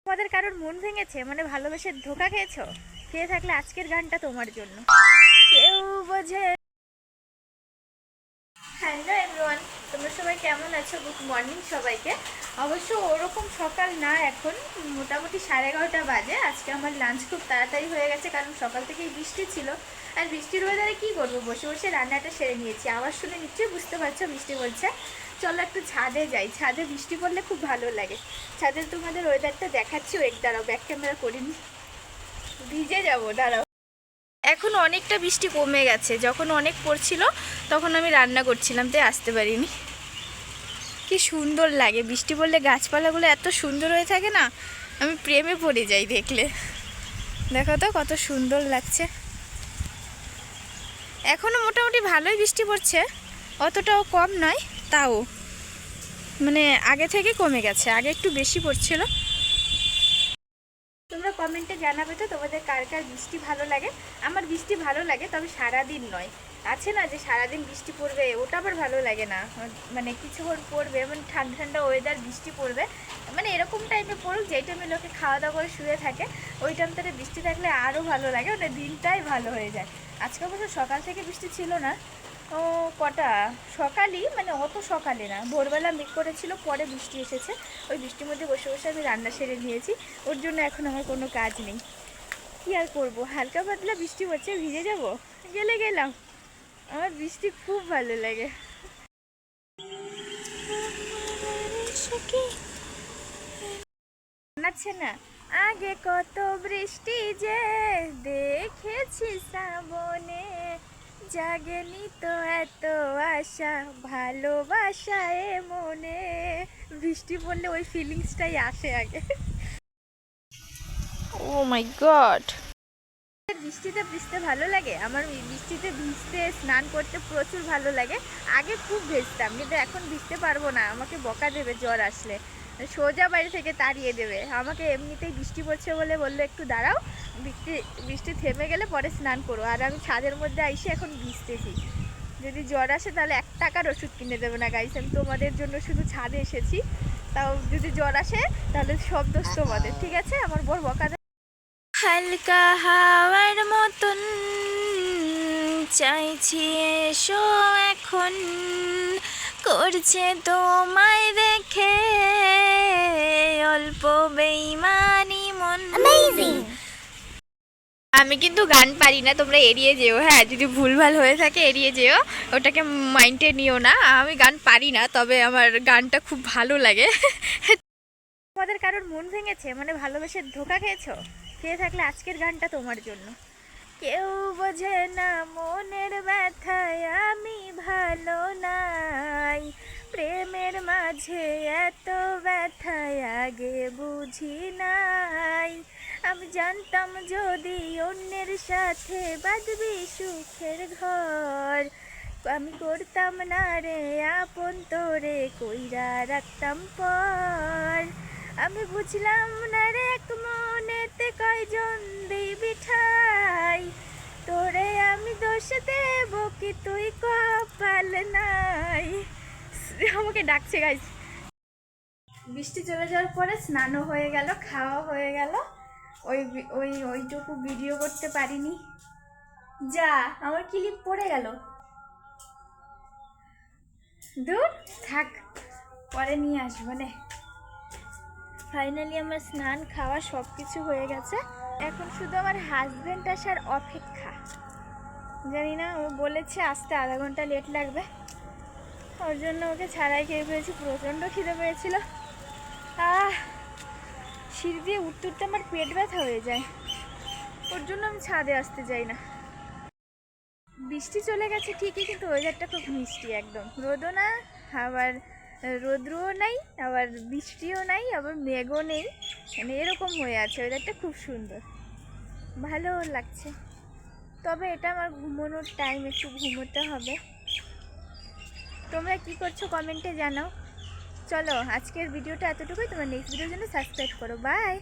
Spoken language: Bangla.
তোমাদের কারোর মন ভেঙেছে, মানে ভালোবেসে ধোকা খেয়েছো? খেয়ে থাকলে আজকের গানটা তোমার জন্য। কেউ বোঝে। হ্যালো এভরিওয়ান, তোমরা সবাই কেমন আছো? গুড মর্নিং সবাইকে। অবশ্য ওরকম সকাল না, এখন মোটামুটি 11:30 বাজে। আজকে আমার লাঞ্চ খুব তাড়াতাড়ি হয়ে গেছে, কারণ সকাল থেকেই বৃষ্টি ছিল। আর বৃষ্টির ওয়েদারে কী করবো, বসে বসে রান্নাটা সেরে নিয়েছি। আওয়াজ শুনে নিশ্চয়ই বুঝতে পারছো বৃষ্টি বলছে। চলো একটু ছাদে যাই, ছাদে বৃষ্টি পড়লে খুব ভালো লাগে। ছাদে তোমাদের ওয়েদারটা দেখাচ্ছি, ওয়েট দাঁড়াও, ব্যাক ক্যামেরা করিনি, ভিজে যাবো, দাঁড়াও। এখন অনেকটা বৃষ্টি কমে গেছে, যখন অনেক পড়ছিল তখন আমি রান্না করছিলাম, তাই আসতে পারিনি। কি সুন্দর লাগে বৃষ্টি পড়লে, গাছপালাগুলো এত সুন্দর হয়ে থাকে না, আমি প্রেমে পড়ে যাই দেখলে। দেখো তো কত সুন্দর লাগছে। এখনও মোটামুটি ভালোই বৃষ্টি পড়ছে, অতটাও কম নয়, তাও মানে আগে থেকে কমে গেছে, আগে একটু বেশি পড়ছিল। তোমরা কমেন্টে জানাবে তো তোমাদের কার কার বৃষ্টি ভালো লাগে। আমার বৃষ্টি ভালো লাগে, তবে সারাদিন নয়। আছে না যে সারাদিন বৃষ্টি পড়বে, ওটা আবার ভালো লাগে না। মানে কিছুক্ষণ পড়বে, মানে ঠান্ডা ঠান্ডা ওয়েদার, বৃষ্টি পড়বে, মানে এরকম টাইমে পড়ুক যেই টাইমে লোকে খাওয়া দাওয়া করে শুয়ে থাকে, ওই টাইমটাতে বৃষ্টি থাকলে আরও ভালো লাগে, মানে দিনটাই ভালো হয়ে যায়। আজকে অবশ্য সকাল থেকে বৃষ্টি ছিল না, ও কটা সকালই, মানে অত সকালে না, ভোরবেলা মেঘ করেছিল, পরে বৃষ্টি এসেছে। ওই বৃষ্টির মধ্যে বসে বসে আমি রান্না সেরে নিয়েছি, ওর জন্য এখন আমার কোনো কাজ নেই। কী আর করবো, হালকা পাতলা বৃষ্টি হচ্ছে, ভিজে যাব, গেলে গেলাম। আমার বৃষ্টি খুব ভালো লাগে। আছে না, আগে কত বৃষ্টি যে দেখেছি শ্রাবণে, জাগেনি তো এত আশা, ভালোবাসায় মনে। বৃষ্টি পড়লে ওই ফিলিংসটাই আসে আগে। ও মাই গড, বৃষ্টিতে ভিজতে ভালো লাগে। আমার বৃষ্টিতে ভিজতে, স্নান করতে প্রচুর ভালো লাগে। আগে খুব ভিজতাম, কিন্তু এখন ভিজতে পারবো না, আমাকে বকা দেবে জ্বর আসলে, সোজা বাড়ি থেকে তাড়িয়ে দেবে আমাকে। এমনিতেই বৃষ্টি পড়ছে বলে বললো একটু দাঁড়াও, বৃষ্টি বৃষ্টি থেমে গেলে পরে স্নান করো। আর আমি ছাদের মধ্যে আইসে এখন ভিজতেছি। যদি জ্বর আসে তাহলে 1 টাকার ওষুধ কিনে দেবে না গাইস, আমি তোমাদের জন্য শুধু ছাদে এসেছি। তাও যদি জ্বর আসে তাহলে সব দোষ তোমাদের, ঠিক আছে? আমার বর বকা দেবে। হালকা হাওয়ার মতন চাইছি এসো এখন, করছে তোমায় দেখে অল্প বেইমানি মন। আমি কিন্তু গান পারি না, তোমরা এড়িয়ে যেও, হ্যাঁ? যদি ভুলভাল হয়ে থাকে এড়িয়ে যেও, ওটাকে মাইন্ডে নিও না। আমি গান পারি না, তবে আমার গানটা খুব ভালো লাগে। তোমাদের কারোর মন ভেঙেছে, মানে ভালোবেসে ধোকা খেয়েছো? খেয়ে থাকলে আজকের গানটা তোমার জন্য। কেউ বোঝে না মনের ব্যথায় আমি ভালো নাই, প্রেমের মাঝে এত ব্যথায় আগে বুঝি নাই। আমি জানতাম যদি অন্যের সাথে বাঁধবি সুখের ঘর, আমি করতাম না রে আপন তোরে কইরা রাখতাম পর। আমি বুঝলাম না রে এক মনেতে কয়জন দিবি ঠাই, তোরে আমি দোষ দেব কি তুই কপাল নাই। আমাকে ডাকছে গাইস। বৃষ্টি চলে যাওয়ার পরে স্নানও হয়ে গেল, খাওয়া হয়ে গেল। ওইটুকু ভিডিও করতে পারিনি, যা আমার ক্লিপ পড়ে গেল। দূর থাক, পরে নিয়ে আসবো না। ফাইনালি আমার স্নান খাওয়া সব কিছু হয়ে গেছে, এখন শুধু আমার হাজব্যান্ড আসার অপেক্ষা। জানি না, ও বলেছে আসতে আধা ঘন্টা লেট লাগবে, ওর জন্য ওকে ছাড়াই খেয়ে ফেলেছি। প্রচণ্ড খিদে পেয়েছিল, সিঁড়ি দিয়ে উঠতে উঠতে আমার পেট ব্যথা হয়ে যায়, ওর জন্য আমি ছাদে আসতে যাই না। বৃষ্টি চলে গেছে ঠিকই, কিন্তু ওয়েদারটা খুব মিষ্টি একদম, রোদও না, আবার রৌদ্রও নাই, আবার বৃষ্টিও নাই, আবার মেঘও নেই, মানে এরকম হয়ে আছে। ওয়েদারটা খুব সুন্দর, ভালো লাগছে। তবে এটা আমার ঘুমানোর টাইম, একটু ঘুমোতে হবে। তোমরা কি করছো কমেন্টে জানাও। চলো আজকের ভিডিওটা এতটুকুই, তোমরা নেক্সট ভিডিওর জন্য সাবস্ক্রাইব করো। বাই।